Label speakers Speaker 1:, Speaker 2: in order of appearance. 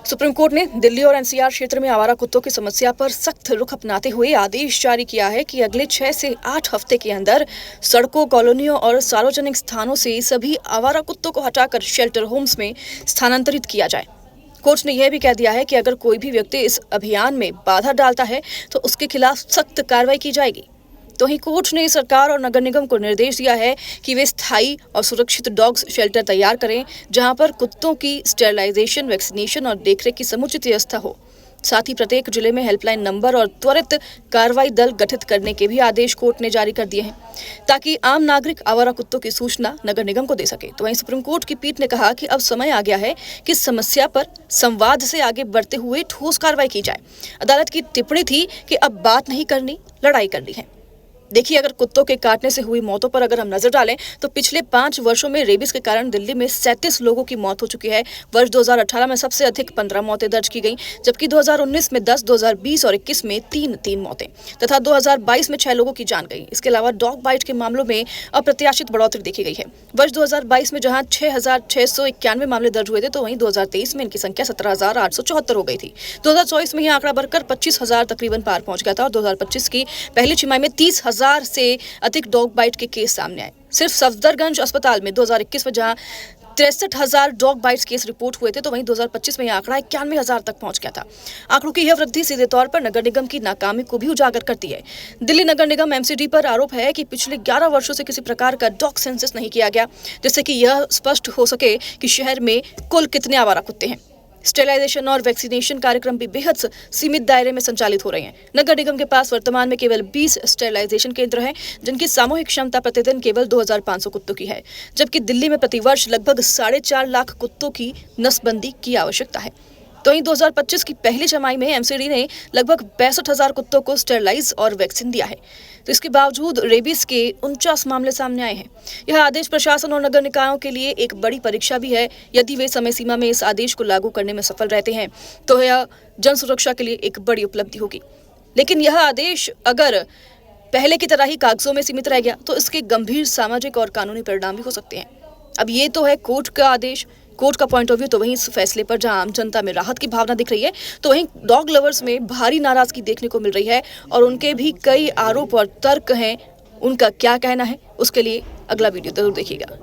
Speaker 1: Supreme court ने दिल्ली और NCR क्षेत्र में आवारा कुत्तों की समस्या पर सख्त रुख अपनाते हुए आदेश जारी किया है कि अगले 6 से 8 हफ्ते के अंदर सड़कों, कॉलोनियों और सार्वजनिक स्थानों से सभी आवारा कुत्तों को हटाकर शेल्टर होम्स में स्थानांतरित किया जाए। कोर्ट ने यह भी कह दिया है कि अगर कोई भी व्यक्ति इस अभियान में बाधा डालता है तो उसके खिलाफ सख्त कार्रवाई की जाएगी। तो वहीं कोर्ट ने सरकार और नगर निगम को निर्देश दिया है कि वे स्थायी और सुरक्षित डॉग्स शेल्टर तैयार करें, जहां पर कुत्तों की स्टेरिलाइजेशन, वैक्सीनेशन और देखरेख की समुचित व्यवस्था हो। साथ ही प्रत्येक जिले में हेल्पलाइन नंबर और त्वरित कार्रवाई दल गठित करने के भी आदेश कोर्ट ने जारी कर दिए हैं, ताकि आम नागरिक आवारा कुत्तों की सूचना नगर निगम को दे सके। तो वहीं सुप्रीम कोर्ट की पीठ ने कहा कि अब समय आ गया है कि समस्या पर संवाद से आगे बढ़ते हुए ठोस कार्रवाई की जाए। अदालत की टिप्पणी थी कि अब बात नहीं करनी, लड़ाई करनी है। देखिए, अगर कुत्तों के काटने से हुई मौतों पर अगर हम नजर डालें तो पिछले 5 वर्षों में रेबीज के कारण दिल्ली में 37 लोगों की मौत हो चुकी है। वर्ष 2018 में सबसे अधिक 15 मौतें दर्ज की गईं, जबकि 2019 में 10, 2020 और 21 में 3 मौतें तथा 2022 में 6 लोगों की जान गई। इसके अलावा डॉग बाइट के मामलों में अप्रत्याशित बढ़ोतरी देखी गई है। वर्ष 2022 में जहां 6,691 मामले दर्ज हुए थे, तो वहीं 2023 में इनकी संख्या 17,874 हो गई थी। 2024 में यह आंकड़ा बढ़कर 25,000 तकरीबन पार पहुंच गया था और 2025 की पहली छमाही में 30,000 से अधिक डॉग बाइट के केस सामने आए। सिर्फ सफदरगंज अस्पताल में 2021 में जहां 63,000 डॉग बाइट्स केस रिपोर्ट हुए थे, तो वहीं 2025 में यह आंकड़ा 91,000 तक पहुंच गया था। आंकड़ों की यह वृद्धि सीधे तौर पर नगर निगम की नाकामी को भी उजागर करती है। दिल्ली नगर निगम एमसीडी पर आरोप है कि पिछले 11 वर्षों से किसी प्रकार का डॉग सेंसस नहीं किया गया, जिससे कि यह स्पष्ट हो सके कि शहर में कुल कितने आवारा कुत्ते हैं। स्टेरिलाइजेशन और वैक्सीनेशन कार्यक्रम भी बेहद सीमित दायरे में संचालित हो रहे हैं। नगर निगम के पास वर्तमान में केवल 20 स्टेरिलाइजेशन केंद्र हैं, जिनकी सामूहिक क्षमता प्रतिदिन केवल 2,500 कुत्तों की है, जबकि दिल्ली में प्रतिवर्ष लगभग 4.5 लाख कुत्तों की नसबंदी की आवश्यकता है। तो वहीं 2025 की पहली छमाही में एमसीडी ने लगभग 62,000 कुत्तों को स्टेरिलाइज और वैक्सीन दिया है। तो इसके बावजूद रेबीज के 49 मामले सामने आए हैं। यह आदेश प्रशासन और नगर निकायों के लिए एक बड़ी परीक्षा भी है। यदि वे समय सीमा में इस आदेश को लागू करने में सफल रहते हैं तो यह जन सुरक्षा के लिए एक बड़ी उपलब्धि होगी। लेकिन यह आदेश अगर पहले की तरह ही कागजों में सीमित रह गया तो इसके गंभीर सामाजिक और कानूनी परिणाम भी हो सकते हैं। अब ये तो है कोर्ट का आदेश, कोर्ट का पॉइंट ऑफ व्यू। तो वहीं इस फैसले पर जहां आम जनता में राहत की भावना दिख रही है, तो वहीं डॉग लवर्स में भारी नाराजगी देखने को मिल रही है और उनके भी कई आरोप और तर्क हैं। उनका क्या कहना है, उसके लिए अगला वीडियो जरूर देखिएगा।